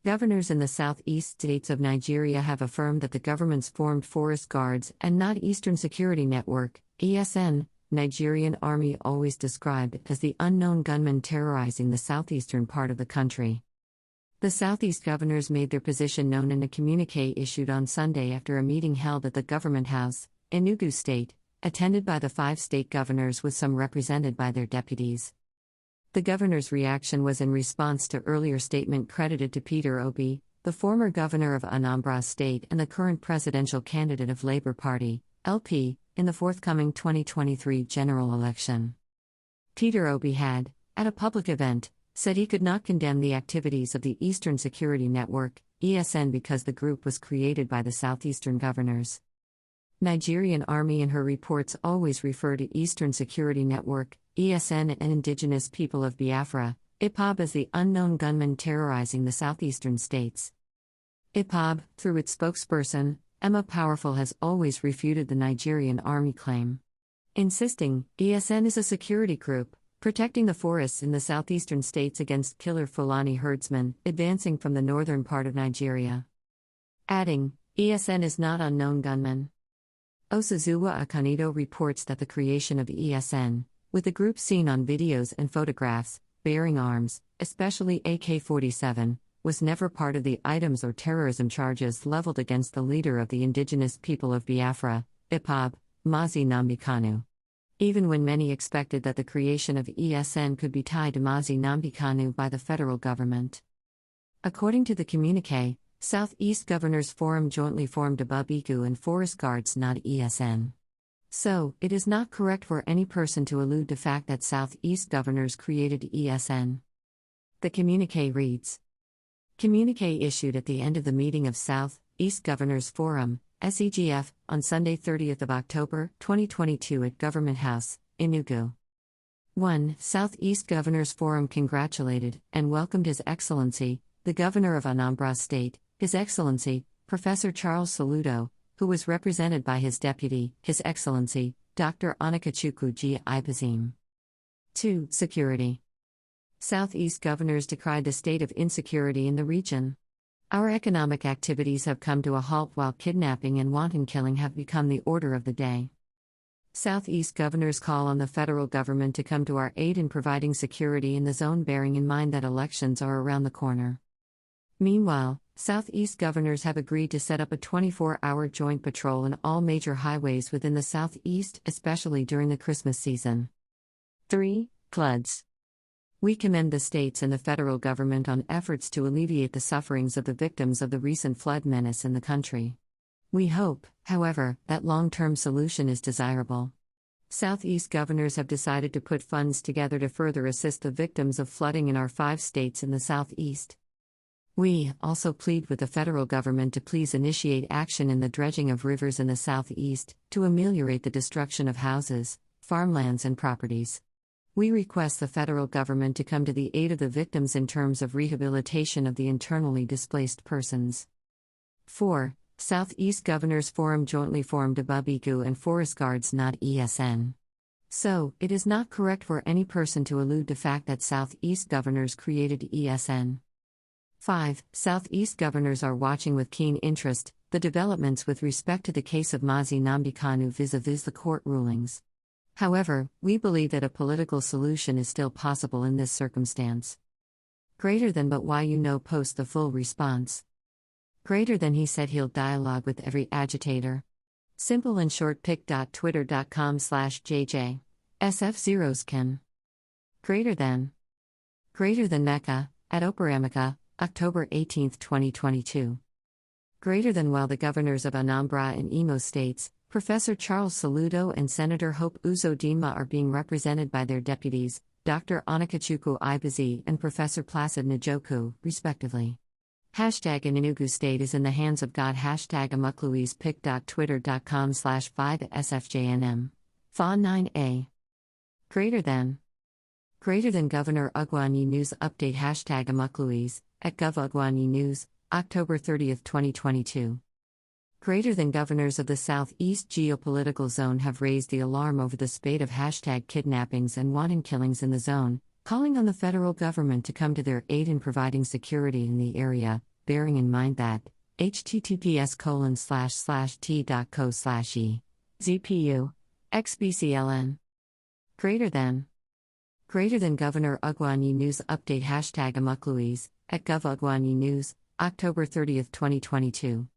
Governors in the southeast states of Nigeria have affirmed that the government's formed Forest Guards and not Eastern Security Network, ESN, Nigerian army always described as the unknown gunmen terrorizing the southeastern part of the country. The Southeast governors made their position known in a communique issued on Sunday after a meeting held at the Government House, Enugu State, attended by the 5 state governors with some represented by their deputies. The governor's reaction was in response to earlier statement credited to Peter Obi, the former governor of Anambra State and the current presidential candidate of Labour Party, LP, in the forthcoming 2023 general election. Peter Obi had, at a public event, said he could not condemn the activities of the Eastern Security Network, ESN, because the group was created by the southeastern governors. Nigerian Army in her reports always refer to Eastern Security Network, ESN, and indigenous people of Biafra, IPOB, as the unknown gunmen terrorizing the southeastern states. IPOB, through its spokesperson, Emma Powerful, has always refuted the Nigerian Army claim, insisting ESN is a security group protecting the forests in the southeastern states against killer Fulani herdsmen advancing from the northern part of Nigeria. Adding, ESN is not unknown gunmen. OsazuwaAkonedo reports that the creation of ESN, with the group seen on videos and photographs, bearing arms, especially AK-47, was never part of the items or terrorism charges leveled against the leader of the indigenous people of Biafra, IPOB, Mazi Nnamdi Kanu. Even when many expected that the creation of ESN could be tied to Mazi Nnamdi Kanu by the federal government. According to the communique, Southeast Governors Forum jointly formed Ababiku and Forest Guards, not ESN. So, it is not correct for any person to allude to the fact that Southeast governors created ESN. The communique reads: Communique issued at the end of the meeting of South East Governors Forum, SEGF, on Sunday 30th of October, 2022 at Government House, Enugu. 1. Southeast Governors Forum congratulated and welcomed His Excellency, the Governor of Anambra State, His Excellency, Professor Charles Soludo, who was represented by his deputy, His Excellency, Dr. Onikachukwu G. Ibazim. 2. Security. Southeast governors decried the state of insecurity in the region. Our economic activities have come to a halt while kidnapping and wanton killing have become the order of the day. Southeast governors call on the federal government to come to our aid in providing security in the zone, bearing in mind that elections are around the corner. Meanwhile, Southeast governors have agreed to set up a 24-hour joint patrol in all major highways within the Southeast, especially during the Christmas season. 3. Floods. We commend the states and the federal government on efforts to alleviate the sufferings of the victims of the recent flood menace in the country. We hope, however, that long-term solution is desirable. Southeast governors have decided to put funds together to further assist the victims of flooding in our 5 states in the Southeast. We also plead with the federal government to please initiate action in the dredging of rivers in the Southeast to ameliorate the destruction of houses, farmlands, and properties. We request the federal government to come to the aid of the victims in terms of rehabilitation of the internally displaced persons. 4. Southeast Governors Forum jointly formed Ababiku and Forest Guards, not ESN. So, it is not correct for any person to allude to the fact that Southeast governors created ESN. 5. Southeast governors are watching with keen interest the developments with respect to the case of Mazi Nnamdi Kanu vis-a-vis the court rulings. However, we believe that a political solution is still possible in this circumstance. Greater than but why you know post the full response. Greater than he said he'll dialogue with every agitator. Simple and short pic.twitter.com/JJ. SF0skin. Greater than Mecca, at Operamaka, October 18, 2022. Greater than while the governors of Anambra and Imo states, Professor Charles Soludo and Senator Hope Uzodinma, are being represented by their deputies, Dr. Onikachukwu Ibazim and Professor Placid Njoku, respectively. Hashtag in Enugu State is in the hands of God. Hashtag Amuklui's pic.twitter.com/5sfjnm. Fa 9a. Greater than Governor Ugwuanyi News Update. Hashtag Amuklui's, at Gov Ugwuanyi News, October 30, 2022. Greater than governors of the Southeast geopolitical zone have raised the alarm over the spate of hashtag kidnappings and wanton killings in the zone, calling on the federal government to come to their aid in providing security in the area, bearing in mind that https://t.co/e ZPU XBCLN greater than Governor Ugwani News Update #AmukLuise at GovUgwani News, October 30, 2022.